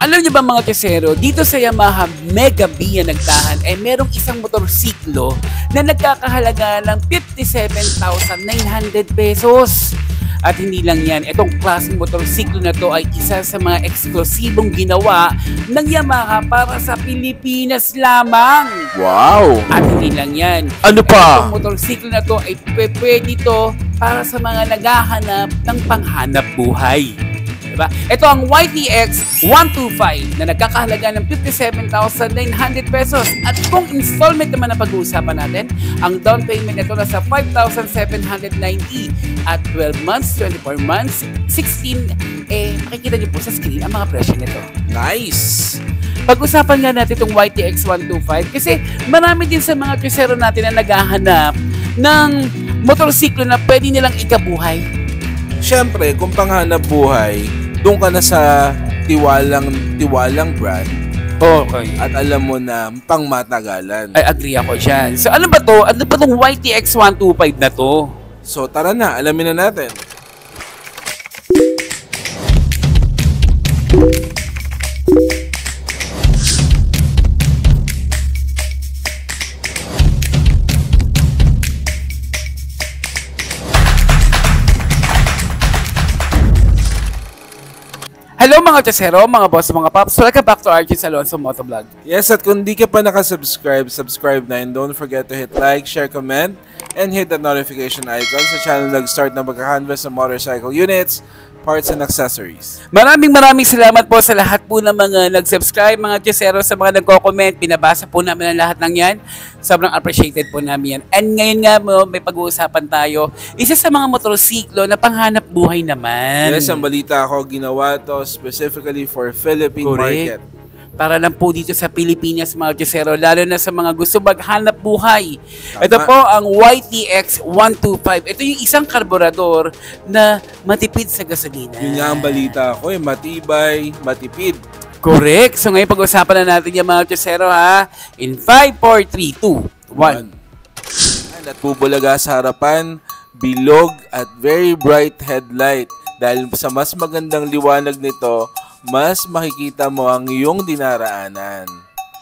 Alam niyo ba mga kasero, dito sa Yamaha Mega B na nagtahan ay merong isang motorsiklo na nagkakahalaga ng 57,900 pesos. At hindi lang yan, itong klaseng motorsiklo na to ay isa sa mga eksklusibong ginawa ng Yamaha para sa Pilipinas lamang. Wow! At hindi lang yan. Ano pa? Itong motorsiklo na to ay pwede to para sa mga naghahanap ng panghanap buhay. Diba? Ito ang YTX 125 na nagkakahalaga ng 57,900 pesos. At kung installment naman na pag-uusapan natin, ang down payment nito nasa 5,790 at 12 months, 24 months, 16, makikita niyo po sa screen ang mga presyo nito. Nice! Pag-usapan nga natin itong YTX 125 kasi marami din sa mga kusero natin na naghahanap ng motorsiklo na pwede nilang ikabuhay. Siyempre, kung panghanap buhay, doon ka na sa tiwalang brand. Okay. At alam mo na pang matagalan. Ay, agree ako dyan. So, ano ba to? Ano ba tong YTX 125 na to? So, tara na. Alamin na natin. Hello mga chasero, mga boss, mga pops. Welcome back to Archie Alonso Motovlog. Yes, at kung di ka pa nakasubscribe, subscribe na, and don't forget to hit like, share, comment, and hit the notification icon sa channel nag-start na magka-canvas ng motorcycle units, parts, and accessories. Maraming salamat po sa lahat po ng mga nag-subscribe, mga chasero, sa mga nagko-comment. Pinabasa po namin ang lahat ng yan. Sobrang appreciated po namin yan. And ngayon nga mo, may pag-uusapan tayo. Isa sa mga motorsiklo na panghanap buhay naman. Yes, ang balita ko, ginawa to specifically for Philippine market. Para lang po dito sa Pilipinas mga chasero, lalo na sa mga gusto maghanap buhay. Tama. Ito po ang YTX 125. Ito yung isang karburador na matipid sa gasolina. Yun nga ang balita ko, matibay, matipid. Correct. So ngayon pag-usapan na natin yung mga chasero ha. In 5, 4, 3, 2, 1. At bubulaga sa harapan, bilog at very bright headlight. Dahil sa mas magandang liwanag nito, mas makikita mo ang iyong dinaraanan.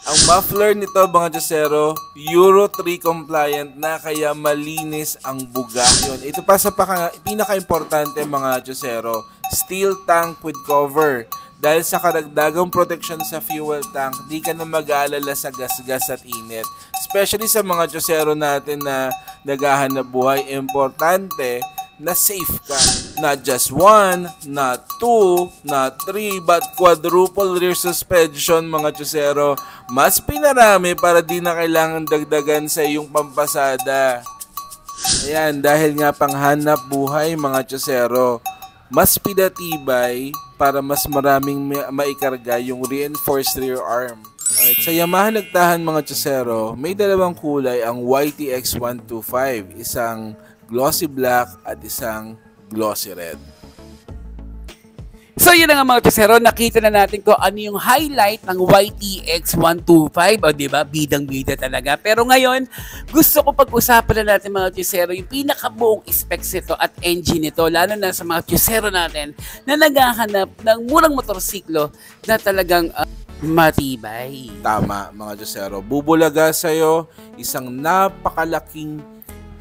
Ang muffler nito mga chasero, Euro 3 compliant na, kaya malinis ang buga. Yun. Ito pa sa pinaka-importante mga chasero, steel tank with cover. Dahil sa karagdagang protection sa fuel tank, di ka na mag-aalala sa gasgas at init. Especially sa mga chasero natin na naghahanap buhay, importante na safe ka. Not just 1, not 2, not 3, but quadruple rear suspension mga chusero. Mas pinarami para di na kailangan dagdagan sa iyong pampasada. Ayan, dahil nga panghanap buhay mga chusero, mas pinatibay para mas maraming maikarga yung reinforced rear arm. Alright, sa Yamaha nagtahan mga chusero, may dalawang kulay ang YTX 125, isang glossy black at isang glossy red. So yun na nga mga chasero, nakita na natin kung ano yung highlight ng YTX 125. O diba, bidang-bida talaga. Pero ngayon, gusto ko pag-usapan na natin mga chasero yung pinakabuong specs nito at engine nito, lalo na sa mga chasero natin na naghahanap ng murang motorsiklo na talagang matibay. Tama mga chasero, bubulaga sa'yo isang napakalaking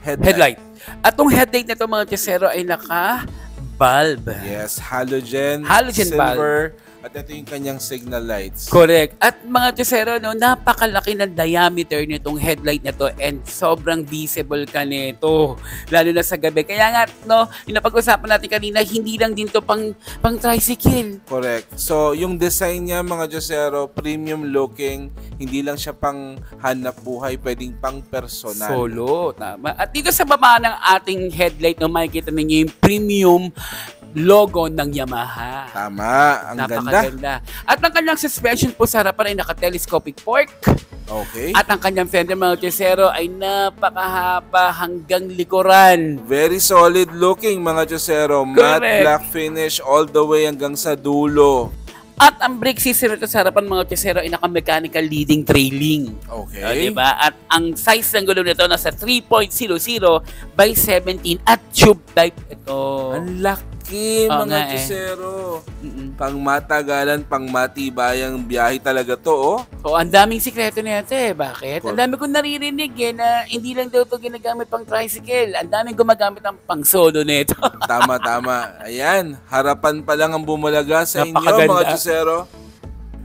headlight. At tong headlight na ito mga chasero ay naka-bulb. Yes, halogen bulb. silver, at ito yung kanyang signal lights. Correct. At mga chasero, no, napakalaki ng diameter nitong headlight na to and sobrang visible ka nito, lalo na sa gabi. Kaya nga, no, yung napag-usapan natin kanina, hindi lang din to pang tricycle. Correct. So, yung design niya mga chasero, premium looking, hindi lang siya pang hanap buhay, pwedeng pang personal. Solo, tama. At dito sa baba ng ating headlight, no, makikita ninyo yung premium logo ng Yamaha. Tama, ang napakaganda. At ang kanyang suspension po sa harapan ay naka-telescopic fork. Okay. At ang kanyang fender mga chasero ay napakahaba hanggang likuran. Very solid looking mga chasero. Matte black finish all the way hanggang sa dulo. At ang brake system nito sa harapan mga chasero ay naka-mechanical leading trailing. Okay. Diba? At ang size ng gulong nito nasa 3.00 by 17 at tube type ito. Ang laki. malaki Oo mga nga eh. Chusero. Mm-mm. Pang matagalan, pang matibayang biyahe talaga to, oh. So, ang daming sikreto na ito eh. Bakit? Ang Cor- dami kong naririnig eh, na hindi lang daw ito ginagamit pang tricycle. Ang daming gumagamit ng pang solo nito. Tama, tama. Ayan, harapan pa lang ang bumulaga sa inyo, Napakaganda. mga Chusero.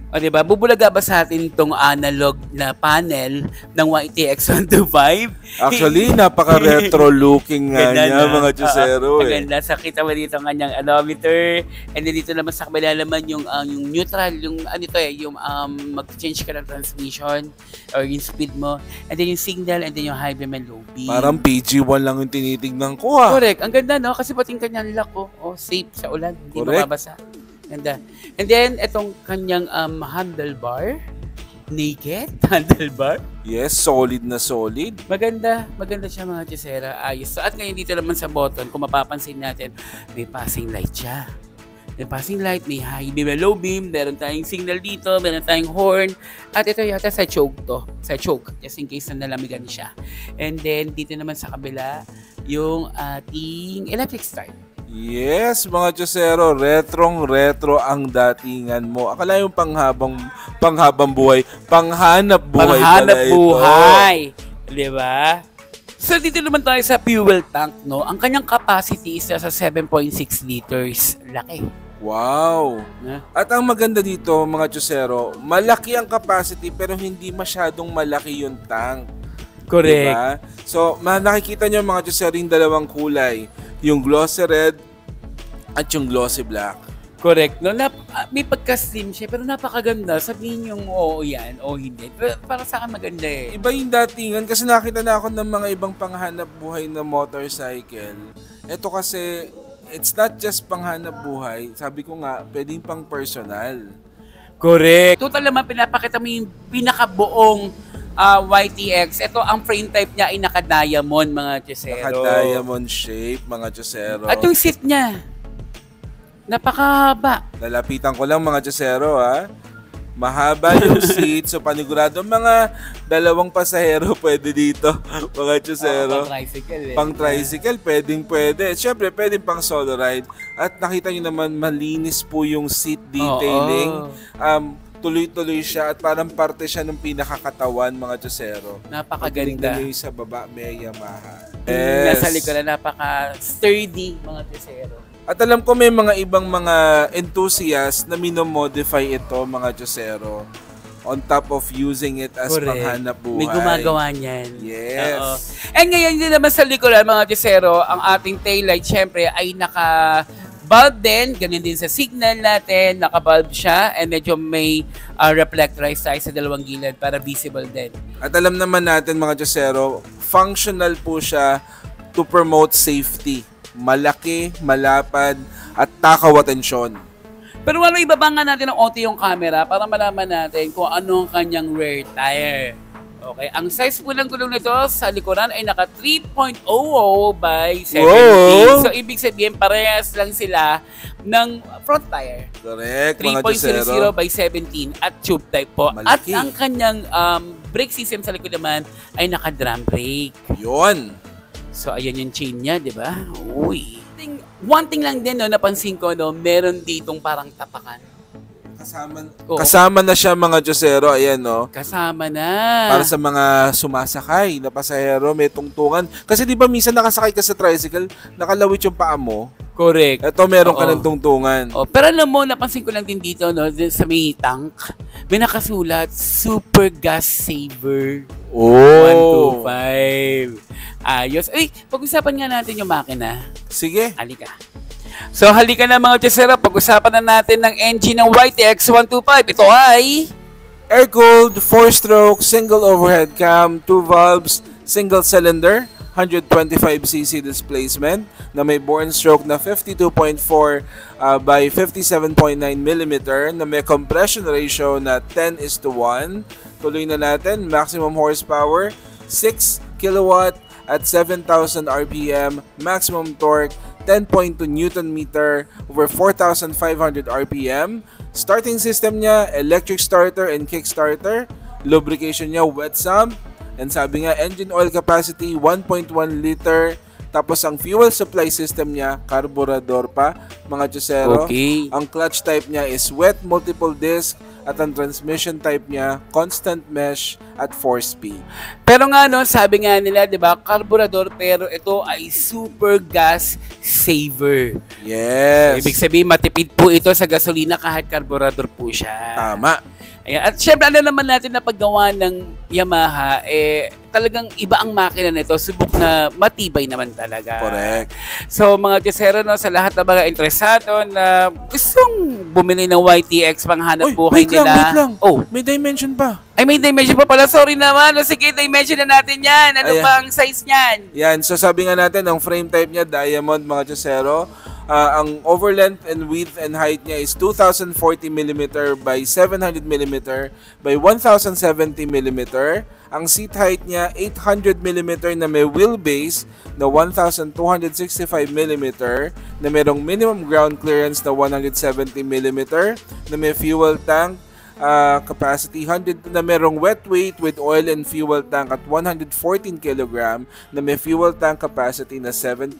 O diba, bubulaga ba sa atin itong analog na panel ng YTX 125? Actually, napaka-retro looking nga Ganda niya, na. mga Chusero, Ang eh. ganda. So, kita mo dito ang kanyang anometer. And then dito naman sa kabila naman yung neutral, yung ano ito eh, yung mag-change ka ng transmission or yung speed mo. And then yung signal and then yung high beam and low beam. Parang PG-1 lang yung tinitignan ko, ah. Correct. Ang ganda, no? Kasi pati yung kanyang lock, safe sa ulan. Hindi Correct. mababasa. Ganda. And then, itong kanyang handlebar. Naked handlebar. Yes, solid na solid. Maganda. Maganda siya mga Chesera. Ayos. So, at ngayon dito naman sa button, kung mapapansin natin, may passing light siya. May passing light, may high beam, may low beam, meron tayong signal dito, meron tayong horn, at ito yata sa choke to. Sa choke, just in case na nalamigan siya. And then, dito naman sa kabila, yung ating electric start. Yes, mga Chusero, retrong-retro ang datingan mo. Akala yung panghabang buhay, panghanap buhay Panghanap pala ito. buhay. Di ba? So, dito naman tayo sa fuel tank, no? Ang kanyang capacity is sa 7.6 liters. Laki. Wow. Na? At ang maganda dito, mga Chusero, malaki ang capacity pero hindi masyadong malaki yung tank. Correct. Diba? So, nakikita nyo mga Chusero yung dalawang kulay. Yung glossy red at yung glossy black. Correct. No, may pagka-slim siya, pero napakaganda. Sabihin yung oo yan, o hindi. Pero para sa akin maganda eh. Iba yung datingan kasi nakita na ako ng mga ibang panghanap buhay na motorcycle. Ito kasi, it's not just panghanap buhay. Sabi ko nga, pwedeng pang personal. Correct. Total naman, pinapakita mo yung pinakabuong YTX. Ito, ang frame type niya ay naka-diamond, mga Chesero. Naka-diamond shape, mga Chusero. At yung seat niya, napakahaba. Lalapitan ko lang mga Chusero, ha. Mahaba yung seat, so panigurado mga 2 pasahero pwede dito, mga Chusero. Pang-tricycle eh. Pang-tricycle, pwede. Siyempre, pwedeng pang solo ride. At nakita nyo naman, malinis po yung seat detailing. Tuloy-tuloy siya at parang parte siya ng pinakakatawan, mga Chusero. Napakaganda. Yung sa baba, may Yamaha. Nasa likuran, napaka-sturdy, mga Chesero. At alam ko may mga ibang mga enthusiasts na minomodify ito, mga Chusero, on top of using it as panghanap buhay. May gumagawa niyan. Yes. Oo. And ngayon din naman sa likuran, mga Chesero, ang ating taillight, syempre, ay naka-bulb din. Ganun din sa signal natin, naka-bulb siya. And medyo may reflectorized tayo sa dalawang gilid para visible din. At alam naman natin, mga Chusero, functional po siya to promote safety. Malaki, malapad, at takaw atensyon. Pero wala, ibaba nga natin ng onti yung camera para malaman natin kung ano ang kanyang rear tire. Okay, ang size po ng gulong nito sa likuran ay naka 3.00 by 17. Whoa! So, ibig sabihin, parehas lang sila ng front tire. Correct, mga Chusero. 3.00 by 17 at tube type po. Malaki. At ang kanyang brake system sa likod naman ay naka-drum brake. Yun. So, ayan yung chain niya, di ba? Uy. One thing lang din, no, napansin ko, no, meron ditong parang tapakan. Kasama na siya, mga Chusero. Ayan, no. Kasama na. Para sa mga sumasakay na pasahero, may tungtungan. Kasi di ba minsan nakasakay ka sa tricycle, nakalawit yung paa mo. Correct. Ito, meron ka Oo. ng tungtungan. Oh, pero alam mo, napansin ko lang din dito, no, din sa may tank, may nakasulat, Super Gas Saver Oh. 125. Ayos. Ay, pag-usapan nga natin yung makina. Sige. Halika. So, halika na mga Chesero, pag-usapan na natin ng engine ng YTX 125. Ito ay Air-cooled, 4-stroke, single overhead cam, 2 valves, single cylinder, 125cc displacement na may bore and stroke na 52.4 by 57.9 mm na may compression ratio na 10:1. Tuloy na natin, maximum horsepower 6 kilowatt at 7,000 RPM, maximum torque 10.2 Newton meter over 4,500 RPM. Starting system niya, electric starter and kickstarter. Lubrication niya, wet sump. And sabi nga, engine oil capacity 1.1 liter Tapos ang fuel supply system niya, carburetor pa, mga chusero. Okay. Ang clutch type niya is wet multiple disc at ang transmission type niya, constant mesh at 4-speed. Pero nga no, sabi nga nila, 'di ba, carburetor pero ito ay super gas saver. Yes. Ibig sabihin matipid po ito sa gasolina kahit carburetor po siya. Tama. Ayan. At syempre, alam naman natin na paggawa ng Yamaha, talagang iba ang makina nito. Subok na matibay naman talaga. Correct. So, mga chesero, no, sa lahat ng mga interesado na gustong bumili ng YTX panghanap buhay nila. Wait lang. Oh, May dimension pa. ay may dimension pa pala. Sorry naman. O, sige, dimension na natin yan. Ano Ayan. bang size niyan? Yan, so sabi nga natin, ang frame type niya, diamond, mga chusero. Ang overlength and width and height niya is 2,040mm by 700mm by 1,070mm. Ang seat height niya, 800mm na may wheelbase na 1,265mm na mayroong minimum ground clearance na 170mm na may fuel tank capacity 100 na merong wet weight with oil and fuel tank at 114 kg na may fuel tank capacity na 7.6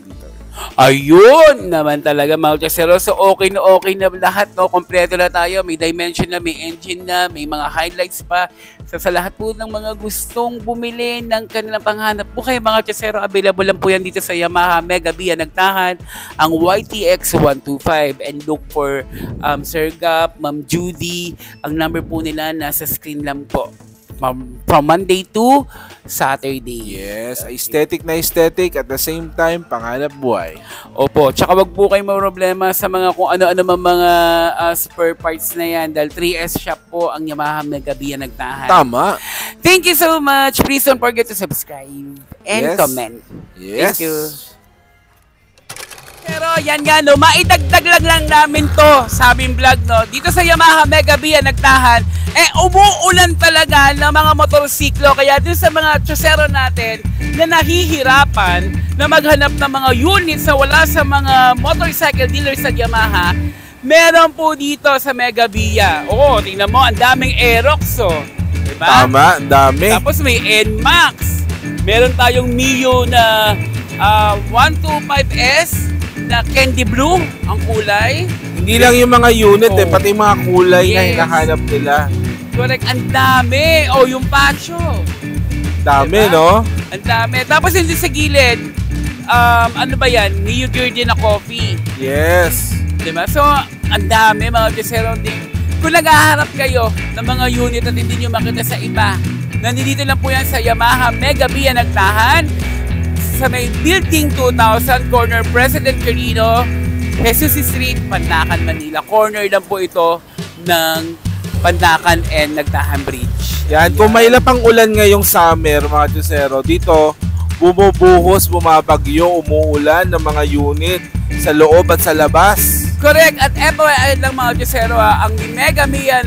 liter. Ayun naman talaga mga chesero. So okay na lahat, no? Kompleto na tayo. May dimension na, may engine na, may mga highlights pa. So sa lahat po ng mga gustong bumili ng kanilang panghanap buhay mga chesero, available lang po yan dito sa Yamaha Mega Via Nagtahan, ang YTX 125, and look for Sir Gap, Ma'am Judy. Ang number po nila nasa screen lang po. From Monday to Saturday. Yes, aesthetic na aesthetic at the same time panghanap buhay. Opo, tsaka wag po kayo problema sa mga kung ano-ano mga spare parts na yan dahil 3S shop po ang Yamaha Mega Via Nagtahan. Tama. Thank you so much. Please don't forget to subscribe and Yes. comment. Yes. Thank you. Pero yan nga no, maidagdag lang namin to sa aming vlog no. Dito sa Yamaha Mega Via Nagtahan, umuulan talaga ng mga motorsiklo. Kaya dun sa mga chusero natin na nahihirapan na maghanap ng mga units na wala sa mga motorcycle dealers sa Yamaha, meron po dito sa Mega Via. Oo, tingnan mo, ang daming Aerox oh. Diba? Tama, dami. Tapos may NMAX. Meron tayong Mio na 125S na candy blue ang kulay. Hindi lang yung mga unit pati yung mga kulay na Yes. hinahanap nila. Correct, ang dami. O, yung Pacho. Dami, Diba? no? Ang dami. Tapos hindi sa gilid, ano ba yan? New Jersey na coffee. Yes. Diba? So, ang dami mga chesero din. Kung naghaharap kayo ng mga unit at hindi nyo makita sa iba, nandito lang po yan sa Yamaha Mega Via Nagtahan sa may Building 2000, corner President Quirino, Jesus Street, Pandacan, Manila. Corner lang po ito ng Pandacan and Nagtahan Bridge. Yan, kung may lapang ulan ngayong summer, mga chusero, dito, bumubuhos, bumabagyo, umuulan ng mga unit sa loob at sa labas. Correct. At FYI lang mga chusero, ang Mega Via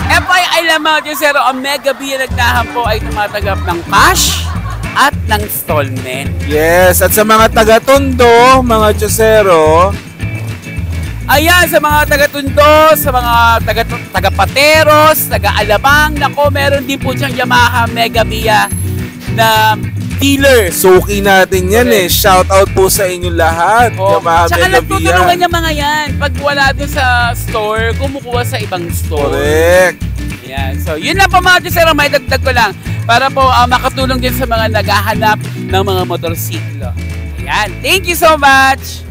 FYI lang mga chusero, ang Mega Via Nagtahan po ay tumatanggap ng cash at ng installment. Yes, at sa mga taga-Tondo, mga chusero, Ayan, sa mga taga-Tondo, sa mga taga-Pateros, taga-Alabang, nako, meron din po siyang Yamaha Mega Via na dealer. suki natin yan Shout out po sa inyo lahat. Oh, Yamaha tsaka Mega nagtutulungan Via. niya mga yan. Pag wala doon sa store, kumukuha sa ibang store. Correct. Yan. So, yun lang po mga chusero, may dagdag ko lang para po makatulong din sa mga naghahanap ng mga motorsiklo. Ayan. Thank you so much!